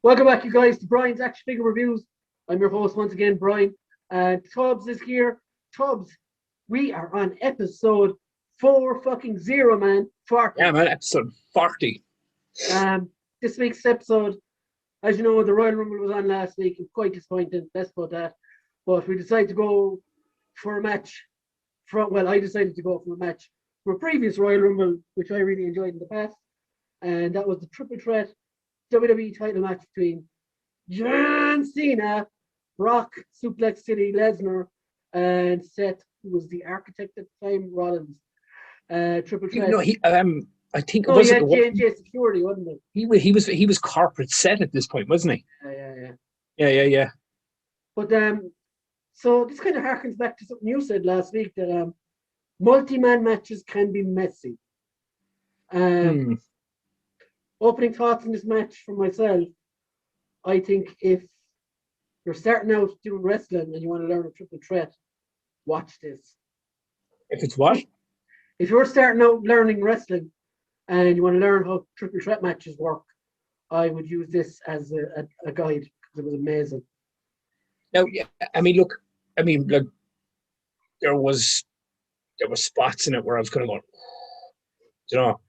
Welcome back, you guys, to Brian's Action Figure Reviews. I'm your host once again, Brian, and Tubbs is here. Tubbs, we are on episode 4 man. 40. Yeah, man, episode 40. This week's episode, as you know, the Royal Rumble was on last week. It's quite disappointing, less about that. But we decided to go for a match. I decided to go for a match for a previous Royal Rumble, which I really enjoyed in the past. And that was the triple threat WWE title match between John Cena, Brock, Suplex City, Lesnar, and Seth, who was the architect at the time, Rollins. Triple threat. No, I think it he was had J&J Security, wasn't it? He was corporate Seth at this point, wasn't he? Yeah. But so this kind of harkens back to something you said last week, that multi-man matches can be messy. Opening thoughts on this match for myself, I think if you're starting out doing wrestling and you want to learn a triple threat, watch this. If it's what? If you're starting out learning wrestling and you want to learn how triple threat matches work, I would use this as a guide because it was amazing. Now, yeah, look, there was spots in it where I was kind of going, you know.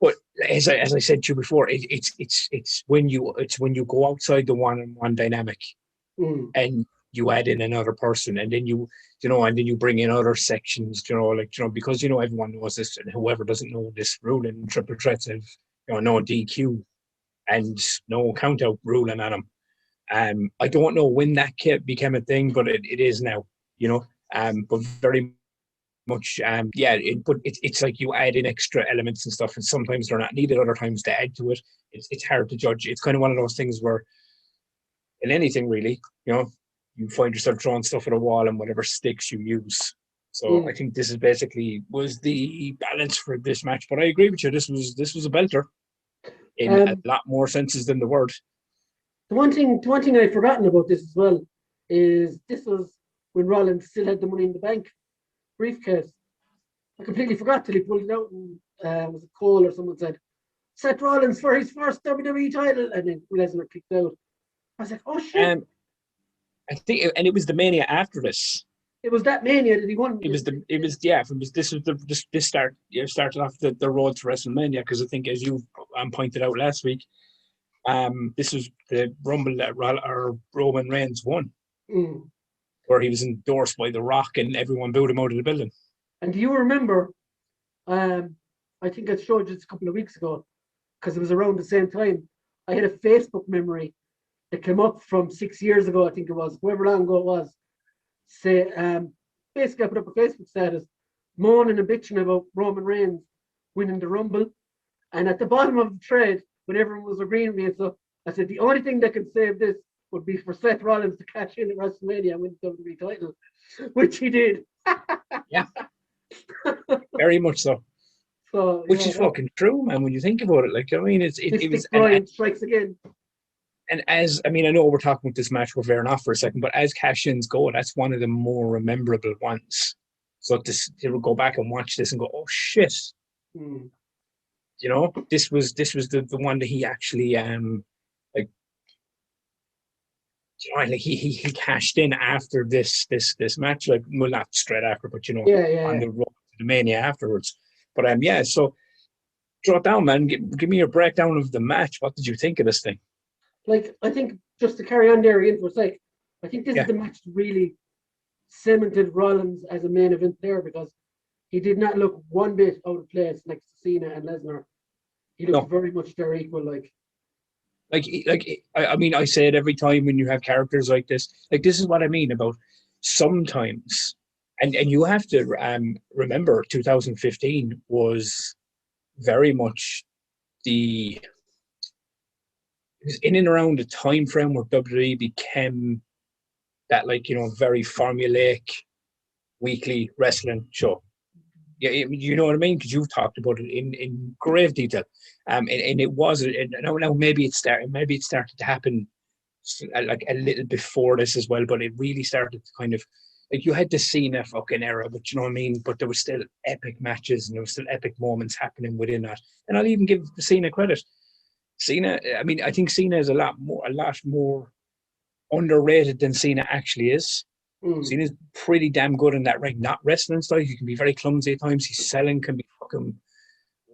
But as I said to you before, it's when you go outside the one-on-one dynamic, and you add in another person, and then you bring in other sections, because everyone knows this, and whoever doesn't know this rule in triple threats have no DQ and no count out ruling on them. I don't know when that became a thing, but it is now, but very much but it's like you add in extra elements and stuff, and sometimes they're not needed, other times to add to it. It's hard to judge. It's kind of one of those things where in anything really, you find yourself throwing stuff at a wall and whatever sticks you use. So I think this is basically was the balance for this match. But I agree with you, this was a belter in a lot more senses than the word. The one thing I've forgotten about this as well is this was when Rollins still had the Money in the Bank briefcase. I completely forgot till he pulled it out, and was it Cole or someone said Seth Rollins for his first WWE title, and then Lesnar kicked out. I was like, oh shit! I think, and it was the Mania after this. It was that Mania that he won. This started off the road to WrestleMania, because I think, as you pointed out last week, this was the Rumble that Roman Reigns won. Where he was endorsed by The Rock and everyone booed him out of the building. And do you remember, I think I showed you this a couple of weeks ago, because it was around the same time, I had a Facebook memory that came up from 6 years ago, I think it was, however long ago it was. Basically I put up a Facebook status moaning and bitching about Roman Reigns winning the Rumble. And at the bottom of the thread, when everyone was agreeing with me and stuff, I said the only thing that can save this would be for Seth Rollins to cash in at WrestleMania and win the WWE title, which he did. Yeah, very much so. Which is fucking true, man. When you think about it, it was. Brian strikes again. And I know we're talking about this match, we're veering off for a second, but as cash-ins go, that's one of the more memorable ones. So to go back and watch this and go, oh shit, this was the one that he actually he cashed in after this match, not straight after, but on the road to the Mania afterwards. But so draw it down, man. Give me your breakdown of the match. What did you think of this thing? I think, just to carry on there again for a sec, I think this is the match that really cemented Rollins as a main event player, because he did not look one bit out of place next to Cena and Lesnar. He looked very much their equal, I say it every time when you have characters like this. This is what I mean about sometimes, and you have to remember 2015 was very much it was in and around the time frame where WWE became that very formulaic weekly wrestling show. Yeah, you know what I mean, because you've talked about it in grave detail, and it was. Now maybe it started to happen a little before this as well, but it really started to kind of you had the Cena fucking era, but you know what I mean. But there was still epic matches and there was still epic moments happening within that, and I'll even give Cena credit. Cena, I mean, I think Cena is a lot more underrated than Cena actually is. Cena's pretty damn good in that ring, not wrestling style. He can be very clumsy at times. His selling can be fucking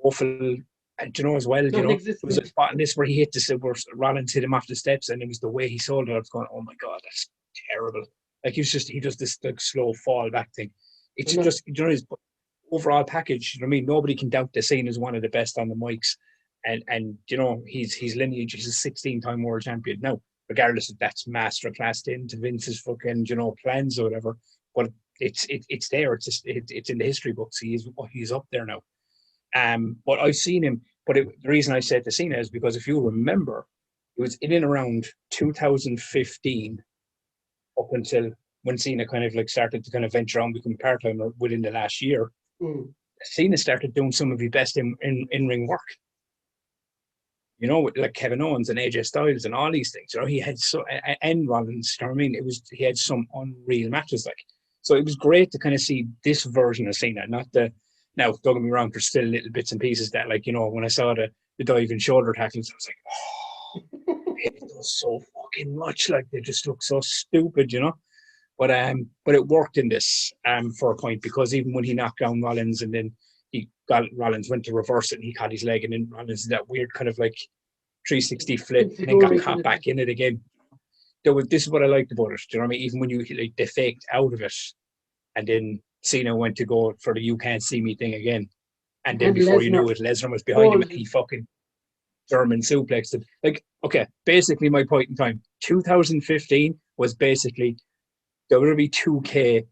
awful. And you know, as well, there was a spot in this where he hit the where Rollins hit him off the steps, and it was the way he sold it. I was going, oh my God, that's terrible. Like he does this like slow fall back thing. It's just, you know, his overall package, you know what I mean? Nobody can doubt that Cena is one of the best on the mics. And you know, his lineage, he's a 16-time world champion. Now, regardless if that's masterclassed into Vince's fucking, you know, plans or whatever, but it's there. It's in the history books. He's up there now. But I've seen him. But the reason I said to Cena is because if you remember, it was in and around 2015 up until when Cena kind of like started to kind of venture on become part-timer within the last year. Cena started doing some of his best in-ring work. You know, like Kevin Owens and AJ Styles and all these things. You know, he had and Rollins. You know what I mean? He had some unreal matches like. So it was great to kind of see this version of Cena, not the. Now, don't get me wrong, there's still little bits and pieces that, like, you know, when I saw the diving shoulder tackles, I was like, oh, it does so fucking much. Like, they just look so stupid, you know. But it worked in this for a point, because even when he knocked down Rollins and then Rollins went to reverse it and he caught his leg, and then Rollins did that weird kind of like 360 flip and then got caught back in it again. This is what I liked about it. Do you know what I mean? Even when they faked out of it, and then Cena went to go for the "you can't see me" thing again, and then before you knew it, Lesnar was behind him and he fucking German suplexed him. Like, okay, basically my point in time, 2015 was basically WWE 2K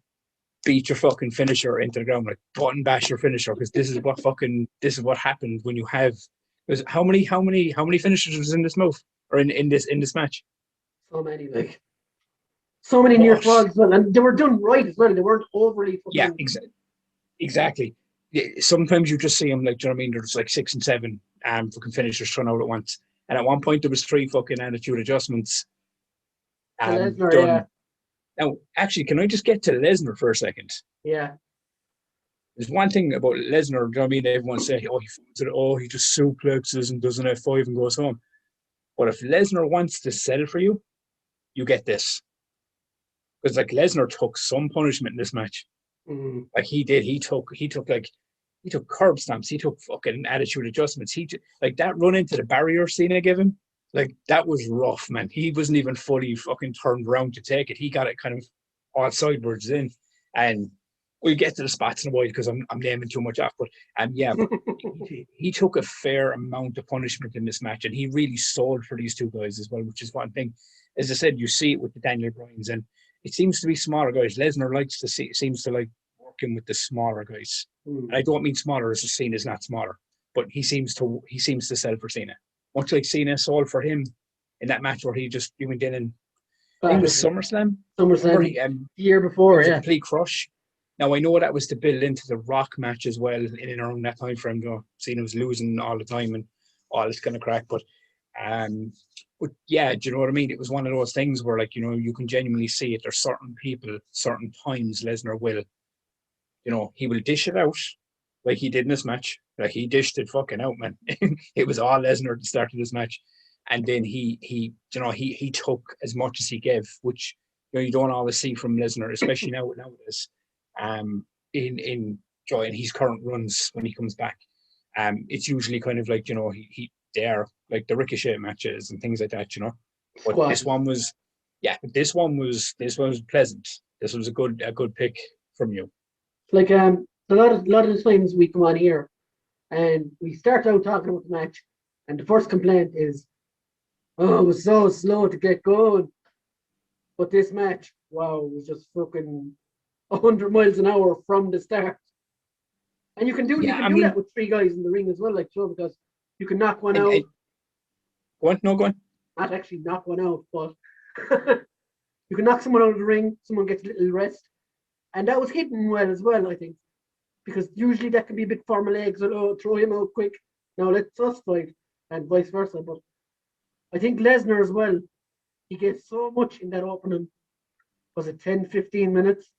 beat your fucking finisher into the ground, like button bash your finisher, because this is what happened when you have. How many finishers was in this move or in this match? So many, like. So many near falls as well, and they were done right as well. They weren't overly fucking... Yeah, exactly. Yeah, sometimes you just see them, like, do you know what I mean? There's like 6 and 7 fucking finishers thrown out at once. And at one point there was 3 fucking attitude adjustments Lesnar, done. yeah. Now, actually, can I just get to Lesnar for a second? Yeah. There's one thing about Lesnar, do you know what I mean? Everyone say, he just suplexes and does an F5 and goes home. But if Lesnar wants to sell for you, you get this. Because like Lesnar took some punishment in this match. Like he did. He took curb stomps. He took fucking attitude adjustments. Like that run into the barrier Cena gave him. Like that was rough, man. He wasn't even fully fucking turned around to take it. He got it kind of all sidewards in. And we'll get to the spots in a while because I'm naming too much off. But yeah, he took a fair amount of punishment in this match, and he really sold for these two guys as well, which is one thing. As I said, you see it with the Daniel Bryans, and it seems to be smaller guys. Lesnar seems to like working with the smaller guys. And I don't mean smaller as Cena is not smaller, but he seems to sell for Cena. Much like Cena sold for him in that match where he went in and I think it was SummerSlam. The year before, it was a complete crush. Now I know that was to build into the Rock match as well in and around that time frame. You know, Cena was losing all the time and all this kind of crack, but yeah, do you know what I mean? It was one of those things where, like, you know, you can genuinely see it. There's certain people, certain times Lesnar will, you know, he will dish it out like he did in this match. Like he dished it fucking out, man. It was all Lesnar at the start of this match. And then he took as much as he gave, which, you know, you don't always see from Lesnar, especially nowadays. In his current runs when he comes back. It's usually kind of like, you know, they are like the Ricochet matches and things like that, you know. But this one was pleasant. This was a good pick from you. Like a lot of the times we come on here and we start out talking about the match, and the first complaint is, oh, it was so slow to get going. But this match, wow, it was just fucking 100 miles an hour from the start. And you can do that with 3 guys in the ring as well, like so, because you can knock one out. Go on. Not actually knock one out, but you can knock someone out of the ring, someone gets a little rest. And that was hidden well as well, I think. Because usually that can be a bit formal legs, or throw him out quick. Now let's us fight, and vice versa. But I think Lesnar as well, he gets so much in that opening, was it 10, 15 minutes?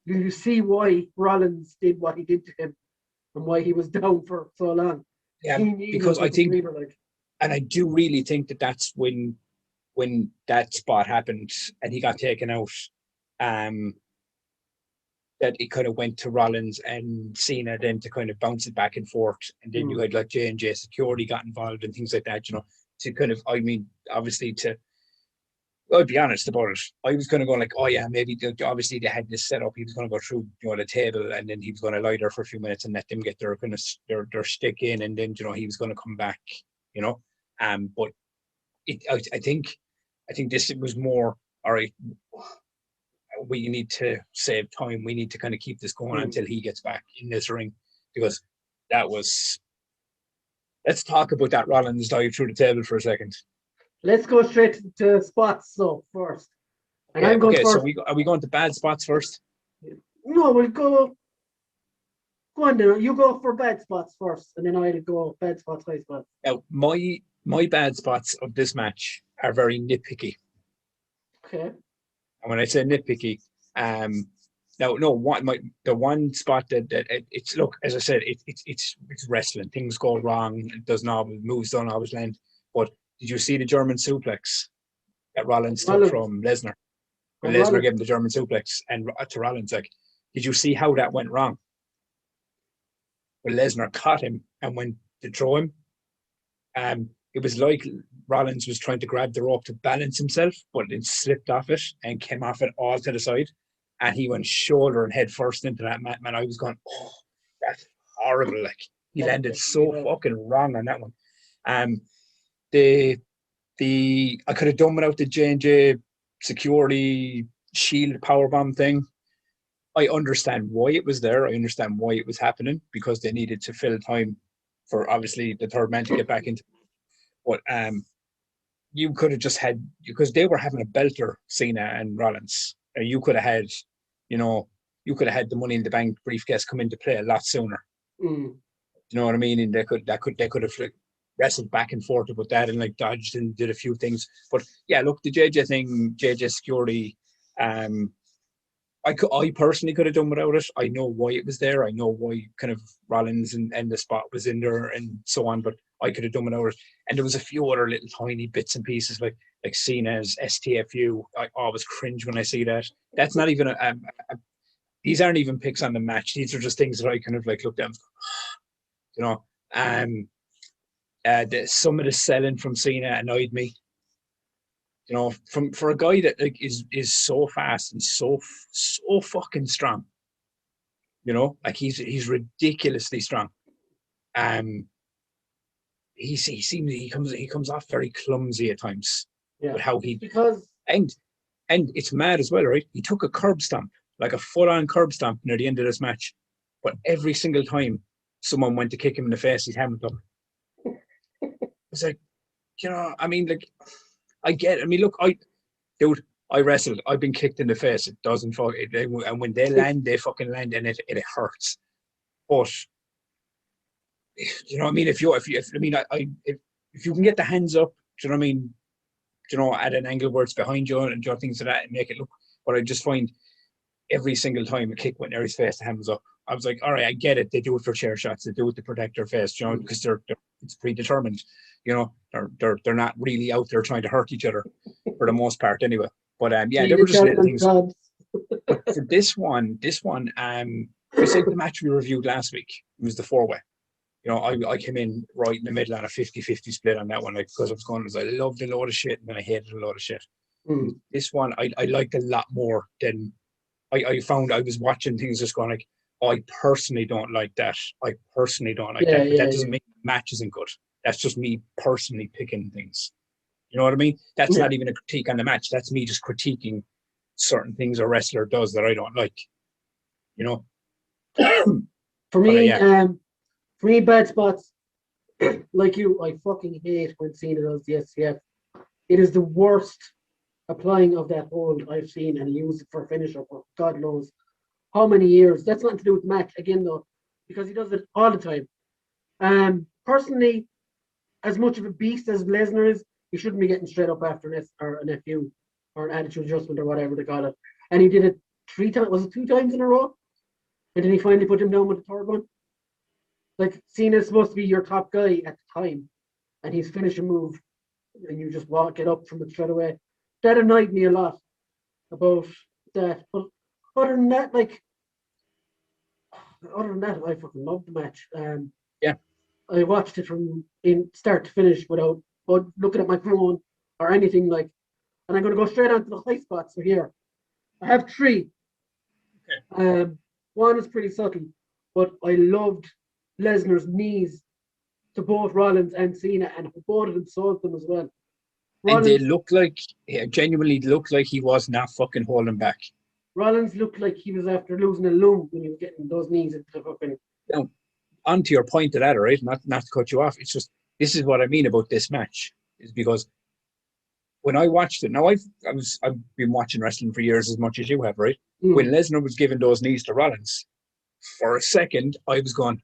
You see why Rollins did what he did to him and why he was down for so long. Yeah, because I think I do really think that that's when that spot happened and he got taken out. That it kind of went to Rollins and Cena then to kind of bounce it back and forth, and then you had like J&J security got involved and things like that, you know, to kind of, I mean, obviously I'll be honest about it. I was going to go like, oh yeah, maybe obviously they had this set up. He was going to go through, you know, the table, and then he was going to lie there for a few minutes and let them get their kind of their stick in, and then, you know, he was going to come back, you know. But I think this was more, all right, we need to save time. We need to kind of keep this going until he gets back in this ring, because that was. Let's talk about that Rollins dive through the table for a second. Let's go straight to spots so first. And I'm going first. So are we going to bad spots first? No, we'll go on then. You go for bad spots first, and then I'll go bad spots, high spots. Now, my bad spots of this match are very nitpicky. Okay. And when I say nitpicky, the one spot that it's, look, as I said, it's wrestling. Things go wrong. It doesn't always, moves don't always land. But did you see the German suplex that Rollins took from Lesnar? When Lesnar gave him the German suplex and to Rollins, like, did you see how that went wrong? When Lesnar caught him and went to throw him, it was like Rollins was trying to grab the rope to balance himself, but it slipped off it and came off it all to the side. And he went shoulder and head first into that mat. Man, I was going, oh, that's horrible. Like, he landed so fucking wrong on that one. I could have done without the J&J security shield powerbomb thing. I understand why it was there. I understand why it was happening, because they needed to fill time for, obviously, the third man to get back into. But you could have just had, because they were having a belter, Cena and Rollins. You could have had, you know, the Money in the Bank briefcase come into play a lot sooner. You know what I mean? And they could have like wrestled back and forth about that and like dodged and did a few things. But yeah, look, the JJ thing, JJ security, I personally could have done without it. I know why it was there. I know why kind of Rollins and the spot was in there and so on, but I could have done without it. And there was a few other little tiny bits and pieces like Cena's STFU. I always cringe when I see that. That's not even these aren't even picks on the match. These are just things that I kind of like looked at, you know. Some of the selling from Cena annoyed me. You know, for a guy that like is so fast and so fucking strong. You know, like he's ridiculously strong. He comes off very clumsy at times. Yeah. With how because and it's mad as well, right? He took a curb stomp, like a full-on curb stomp near the end of this match, but every single time someone went to kick him in the face, he's hammered up. It's like, you know, I mean, like, I get. I mean, look, I wrestled. I've been kicked in the face. It doesn't fuck. And when they land, they fucking land, and it hurts. But you know what I mean? If you can get the hands up, do you know what I mean? You know, at an angle where it's behind you and do things like that and make it look. But I just find every single time a kick went near his face, the hand was up. I was like, all right, I get it. They do it for chair shots. They do it to protect their face, you know, because it's predetermined. You know, they're not really out there trying to hurt each other for the most part, anyway. But yeah, there were just little things. But for this one, it's like the match we reviewed last week. It was the 4-way. You know, I came in right in the middle on a 50-50 split on that one, like, because I was going, I loved a load of shit and then I hated a load of shit. This one I liked a lot more than I found. I was watching things just going like, oh, I personally don't like that. I personally don't like that. But that doesn't mean the match isn't good. That's just me personally picking things. You know what I mean? That's not even a critique on the match. That's me just critiquing certain things a wrestler does that I don't like. You know? For me, bad spots, like you, I fucking hate when Cena does the STF. It is the worst applying of that hold I've seen, and he used it for a finisher for God knows how many years. That's nothing to do with the match, again, though, because he does it all the time. Personally, as much of a beast as Lesnar is, he shouldn't be getting straight up after an FU or an attitude adjustment or whatever they call it. And he did it 3 times, was it 2 times in a row? And then he finally put him down with the third one. Like, Cena's supposed to be your top guy at the time. and he's finishing move, and you just walk it up from it straight away. That annoyed me a lot about that. But other than that, I fucking loved the match. Yeah. I watched it from in start to finish without looking at my phone or anything like. And I'm going to go straight on to the high spots for here. I have three. Okay. One is pretty subtle, but I loved Lesnar's knees to both Rollins and Cena, and both of them sold them as well. And they genuinely looked like he was not fucking holding back. Rollins looked like he was after losing a lung when he was getting those knees into the fucking. Now, on to your point of that, right? Not to cut you off. It's just, this is what I mean about this match, is because when I watched it, now I've been watching wrestling for years as much as you have, right? When Lesnar was giving those knees to Rollins, for a second I was going,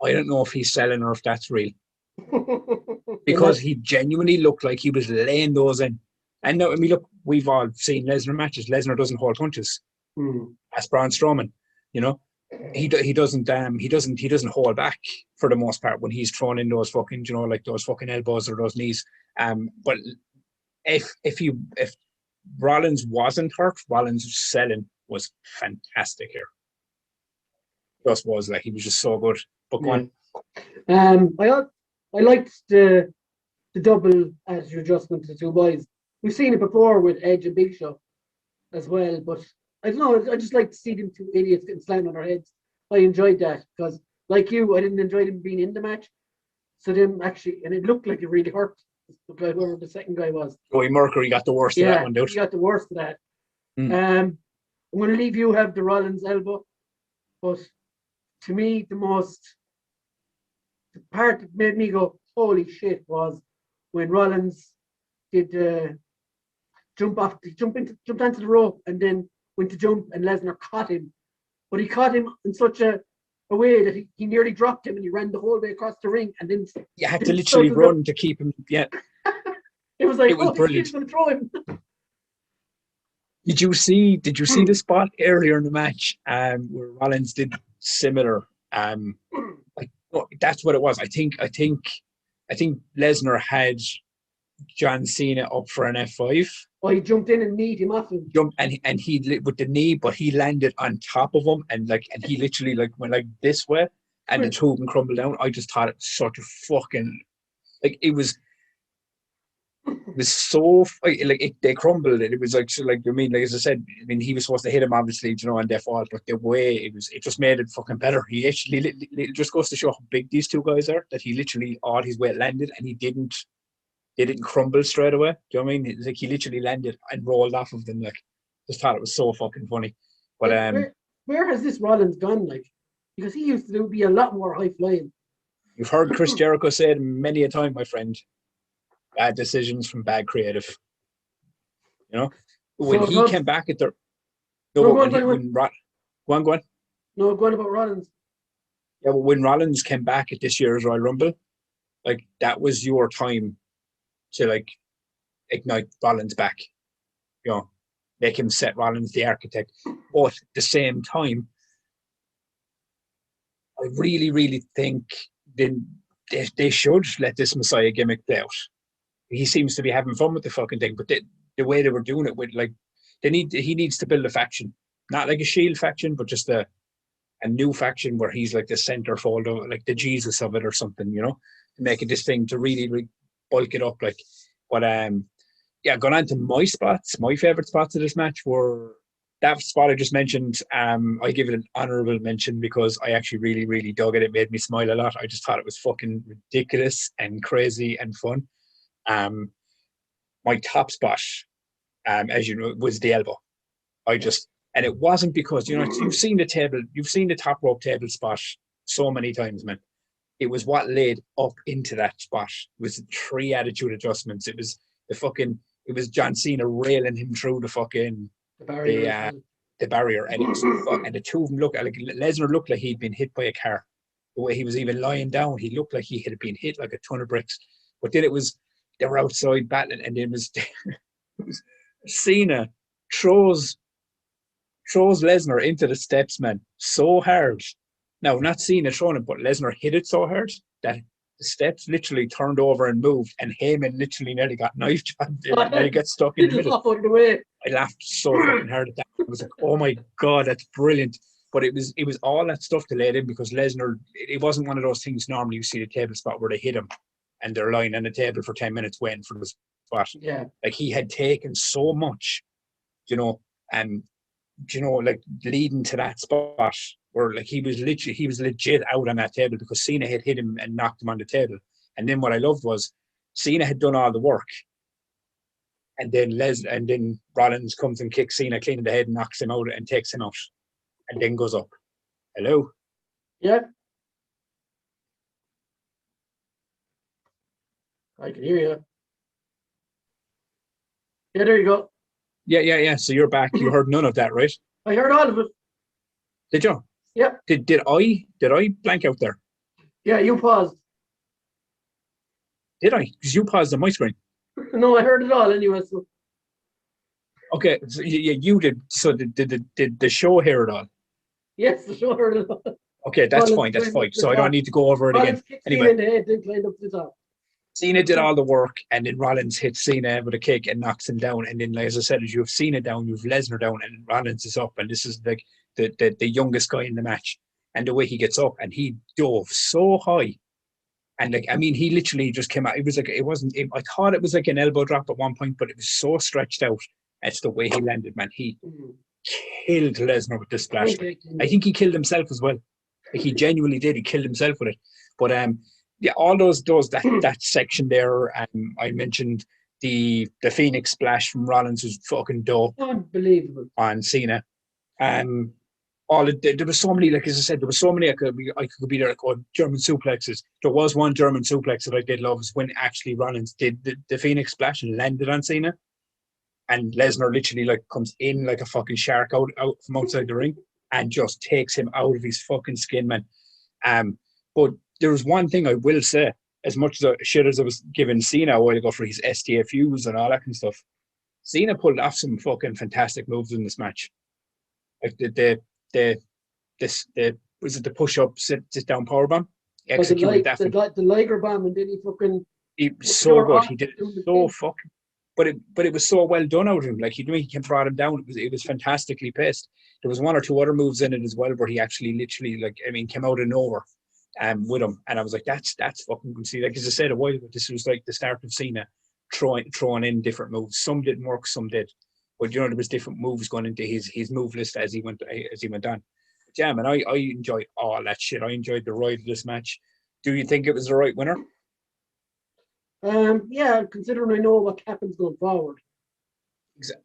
I don't know if he's selling or if that's real. Because he genuinely looked like he was laying those in. And now, I mean, look, we've all seen Lesnar matches. Lesnar doesn't hold punches. That's Braun Strowman, you know. He doesn't hold back for the most part when he's throwing in those fucking, you know, like those fucking elbows or those knees. But if Rollins wasn't hurt, Rollins' selling was fantastic here. Just was like, he was just so good. But go on. I liked the double as your adjustment to the two boys. We've seen it before with Edge and Big Show as well, but I don't know. I just like to see them two idiots getting slammed on their heads. I enjoyed that because, like you, I didn't enjoy them being in the match. So them actually, and it looked like it really hurt whoever the second guy was. Joey Mercury got the worst of that one, dude. He got the worst of that. I'm going to leave you have the Rollins elbow, but to me, the part that made me go, holy shit, was when Rollins did jumped onto the rope and then went to jump and Lesnar caught him. But he caught him in such a way that he nearly dropped him and he ran the whole way across the ring and then you had to literally run to keep him. Yeah. It was like, it was brilliant. He's going to throw him. Did you see the spot earlier in the match where Rollins did similar? That's what it was. I think Lesnar had John Cena up for an F5. Oh, he jumped in and kneed him off him. And he with the knee, but he landed on top of him and he literally went like this way, and the two of them crumbled down. I just thought it was such a fucking it was so they crumbled. It was as I said, I mean, he was supposed to hit him obviously, you know, and they fought, but the way it just made it fucking better. He actually, it just goes to show how big these two guys are, that he literally all his weight landed and they didn't crumble straight away. Do you know what I mean? It's like he literally landed and rolled off of them. Just thought it was so fucking funny. But where has this Rollins gone? Because he used to be a lot more high flying. You've heard Chris Jericho say it many a time, my friend. Bad decisions from bad creative. You know, when he came back at the go on. No, go on about Rollins. Yeah, but when Rollins came back at this year's Royal Rumble, that was your time to ignite Rollins back. You know, make him Seth Rollins the architect. But at the same time, I really, really think they should let this Messiah gimmick play out. He seems to be having fun with the fucking thing, but the way they were doing it with he needs to build a faction, not like a Shield faction, but just a new faction where he's like the centerfold of the Jesus of it or something, you know, to make it this thing to really, really bulk it up. Going on to my spots, my favorite spots of this match were that spot I just mentioned. I give it an honorable mention because I actually really, really dug it. It made me smile a lot. I just thought it was fucking ridiculous and crazy and fun. My top spot, as you know, was the elbow. And it wasn't because, you know, you've seen the top rope table spot so many times, man. It was what led up into that spot. It was the 3 attitude adjustments. It was it was John Cena railing him through the barrier, and and the two of them looked like Lesnar looked like he'd been hit by a car. The way he was even lying down, he looked like he had been hit like a ton of bricks. But then they were outside battling, and then it was Cena throws Lesnar into the steps, man, so hard. Now, not Cena throwing it, but Lesnar hit it so hard that the steps literally turned over and moved, and Heyman literally nearly got knifed and nearly got stuck in the middle. Off out of the way. I laughed so fucking hard at that. I was like, oh my God, that's brilliant. But it was all that stuff to lay it in, because Lesnar, it wasn't one of those things normally you see the table spot where they hit him and they're lying on the table for 10 minutes waiting for the spot. Yeah. Like, he had taken so much, you know, and, you know, like, leading to that spot where, like, he was legit out on that table because Cena had hit him and knocked him on the table. And then what I loved was Cena had done all the work. And then Rollins comes and kicks Cena clean in the head and knocks him out and takes him out. And then goes up. Hello? Yeah. I can hear you. Yeah, there you go. Yeah. So you're back. You heard none of that, right? I heard all of it. Did you? Yep. Did I blank out there? Yeah, you paused. Did I? Because you paused on my screen. No, I heard it all anyway. So. Okay, so you did. So did the show hear it all? Yes, the show heard it all. Okay, that's fine. That's fine. So I don't need to go over it again. Anyway, in the head, then climbed up to the top. Cena did all the work, and then Rollins hits Cena with a kick and knocks him down. And then, like, as I said, as you have Cena down, you have Lesnar down, and Rollins is up. And this is like the youngest guy in the match. And the way he gets up, and he dove so high. And, like, I mean, he literally just came out. It was like, I thought it was like an elbow drop at one point, but it was so stretched out. That's the way he landed, man. He killed Lesnar with this splash. I think he killed himself as well. Like, he genuinely did. He killed himself with it. But yeah, all that section there. I mentioned the Phoenix splash from Rollins was fucking dope. Unbelievable. On Cena. There was so many, like, as I said, there was so many I could be there, like, German suplexes. There was one German suplex that I did love, is when actually Rollins did the Phoenix splash and landed on Cena. And Lesnar literally, like, comes in like a fucking shark out from outside the ring and just takes him out of his fucking skin, man. But there was one thing I will say, as much shit as I was giving Cena a while ago for his STFUs and all that kind of stuff, Cena pulled off some fucking fantastic moves in this match. Like was it the push-up, sit down powerbomb? Executed that. The Liger bomb, and then he so good. He did it so fucking. But it was so well done out of him. Like, he brought him down. It was fantastically paced. There was one or two other moves in it as well where he actually literally, like, I mean, came out of nowhere with him. And I was like, that's fucking good. See, like, as I said a while ago, this was like the start of Cena throwing in different moves. Some didn't work, some did. But, you know, there was different moves going into his move list as he went on. But yeah, man, I enjoyed all that shit. I enjoyed the ride of this match. Do you think it was the right winner? Yeah, considering I know what happens going forward.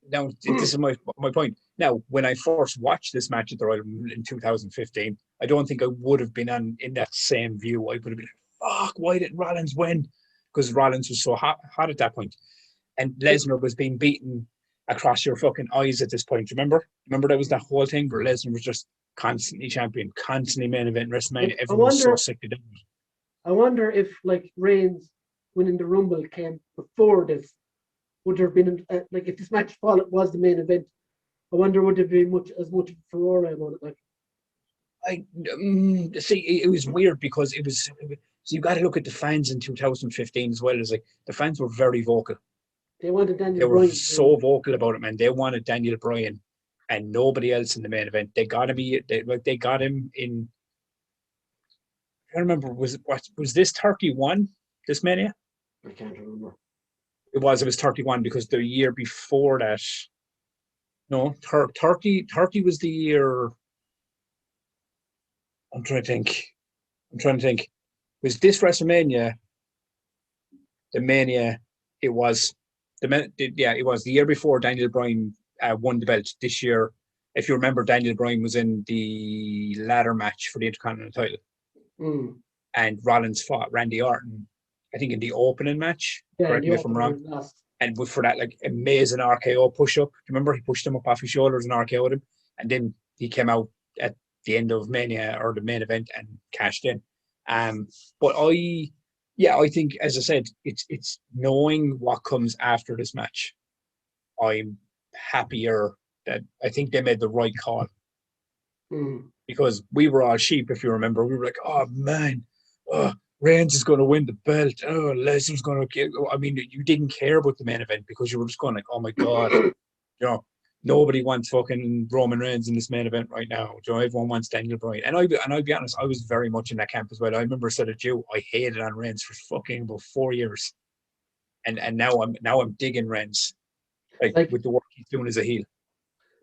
Now, this is my point. Now, when I first watched this match at the Royal Rumble in 2015, I don't think I would have been in that same view. I would have been like, fuck, why didn't Rollins win? Because Rollins was so hot at that point. And Lesnar was being beaten across your fucking eyes at this point. Remember that was that whole thing where Lesnar was just constantly champion, constantly main event WrestleMania. Everyone was so sick of it. I wonder if, like, Reigns winning the Rumble came before this, would there have been like, if this match was the main event, I wonder would there be as much furore about it? Like, I see, it was weird because it was. So you got to look at the fans in 2015 as well. As, like, the fans were very vocal. They wanted Daniel Bryan. They were so vocal about it, man. They wanted Daniel Bryan and nobody else in the main event. They got him. They got him in. I don't remember. Was this 31? This Mania? I can't remember. It was 31 because the year before that. No, 30 was the year. I'm trying to think. Was this WrestleMania? The Mania. It was it was the year before Daniel Bryan won the belt. This year, if you remember, Daniel Bryan was in the ladder match for the Intercontinental title, and Rollins fought Randy Orton, I think, in the opening match. Yeah, correct me if I'm wrong. And for that, like, amazing RKO push up. Remember, he pushed him up off his shoulders and RKO'd him, and then he came out at the end of Mania or the main event and cashed in. But I think, as I said, it's knowing what comes after this match. I'm happier that I think they made the right call. Because we were all sheep, if you remember. We were like, oh man, Reigns is going to win the belt. Oh, Lesnar's going to get. I mean, you didn't care about the main event because you were just going like, oh my god, nobody wants fucking Roman Reigns in this main event right now. Everyone wants Daniel Bryan. And I'll be honest, I was very much in that camp as well. I remember I said to you, I hated on Reigns for fucking about 4 years, and now I'm digging Reigns, like with the work he's doing as a heel.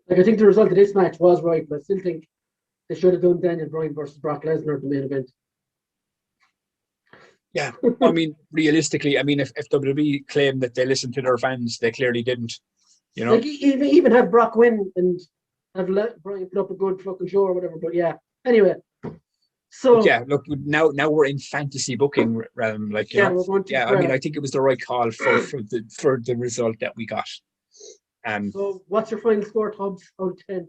Like I think the result of this match was right, but I still think they should have done Daniel Bryan versus Brock Lesnar at the main event. Yeah, I mean, realistically, I mean, if WWE claimed that they listened to their fans, they clearly didn't. Like even have Brock win and have let Bryan put up a good fucking show or whatever. But yeah, anyway. So but yeah, look, now we're in fantasy booking realm. Like I mean, I think it was the right call for the result that we got. So what's your final score, Tubbs, out of 10?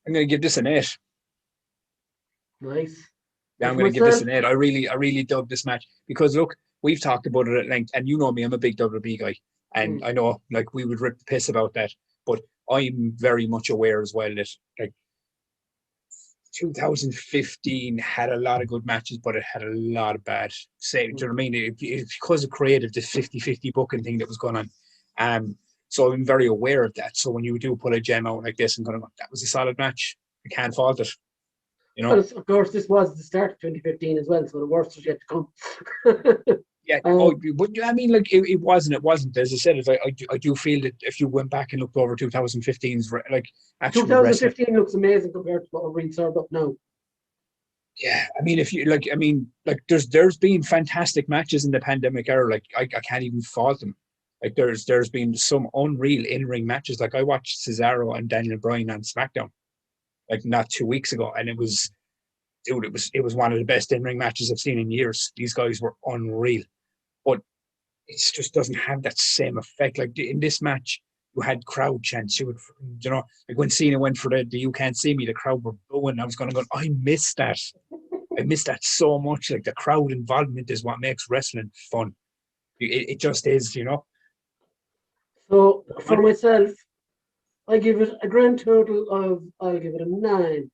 I'm going to give this an 8. Nice. Yeah, I'm going to give this an 8. I really dug this match because look, we've talked about it at length, and you know me, I'm a big WWE guy, and I know like we would rip the piss about that, but I'm very much aware as well that like 2015 had a lot of good matches, but it had a lot of bad. Do you know what I mean? It's because of creative, this 50-50 booking thing that was going on. So I'm very aware of that. So when you do put a gem out like this, I'm going to go, that was a solid match. I can't fault it. Well, of course, this was the start of 2015 as well, so the worst was yet to come. Yeah, but I mean, like it wasn't. As I said, I do feel that if you went back and looked over 2015's like actual 2015 wrestling, looks amazing compared to what we're being served up now. Yeah, I mean, if you there's been fantastic matches in the pandemic era. Like I can't even fault them. Like there's been some unreal in-ring matches. Like I watched Cesaro and Daniel Bryan on SmackDown, like not 2 weeks ago, and it was one of the best in-ring matches I've seen in years. These guys were unreal, but it just doesn't have that same effect. Like in this match, you had crowd chants. You would, like when Cena went for the "You Can't See Me," the crowd were booing. I was going to go, I missed that. I missed that so much. Like the crowd involvement is what makes wrestling fun. It just is, So for myself, I give it a grand total of, I'll give it a 9.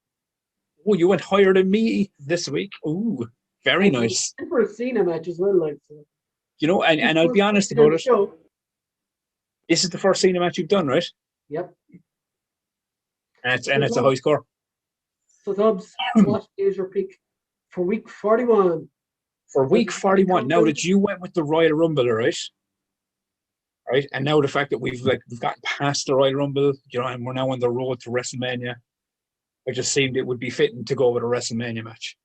Oh, you went higher than me this week. Ooh, very nice. And for a Cena match as well, like so. And I'll be honest about it. This is the first Cena match you've done, right? Yep. And it's a high score. So Tubbs, what is your pick for week 41? For week 41, now that you went with the Royal Rumble, right? Right, and now the fact that we've gotten past the Royal Rumble, and we're now on the road to WrestleMania, it just seemed it would be fitting to go with a WrestleMania match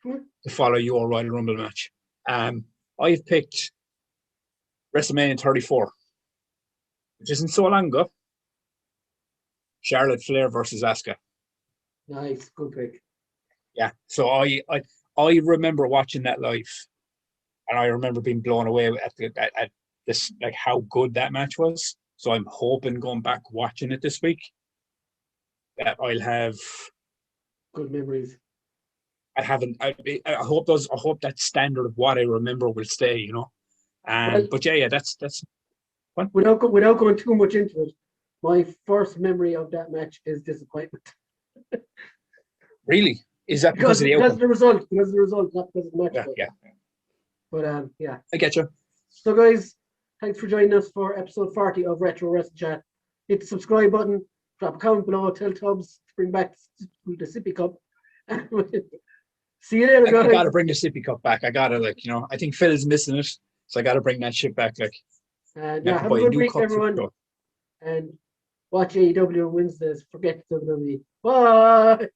to follow your Royal Rumble match. I've picked WrestleMania 34, which isn't so long ago. Charlotte Flair versus Asuka. Nice, good pick. Yeah, so I remember watching that live, and I remember being blown away at this, like how good that match was. So I'm hoping going back watching it this week that I'll have good memories. I hope that standard of what I remember will stay, But yeah, that's fun. Without going too much into it, my first memory of that match is disappointment. Really? Is that because of the result? Because of the result, not because of the match. Yeah. But yeah. I get you. So guys, thanks for joining us for episode 40 of Retro Wrestling Chat. Hit the subscribe button, drop a comment below, tell Tubbs to bring back the sippy cup. See you later, guys. I gotta bring the sippy cup back. I gotta I think Phil's missing it, so I gotta bring that shit back. And have a good week, everyone. And watch AEW on Wednesdays. Forget WWE. Bye.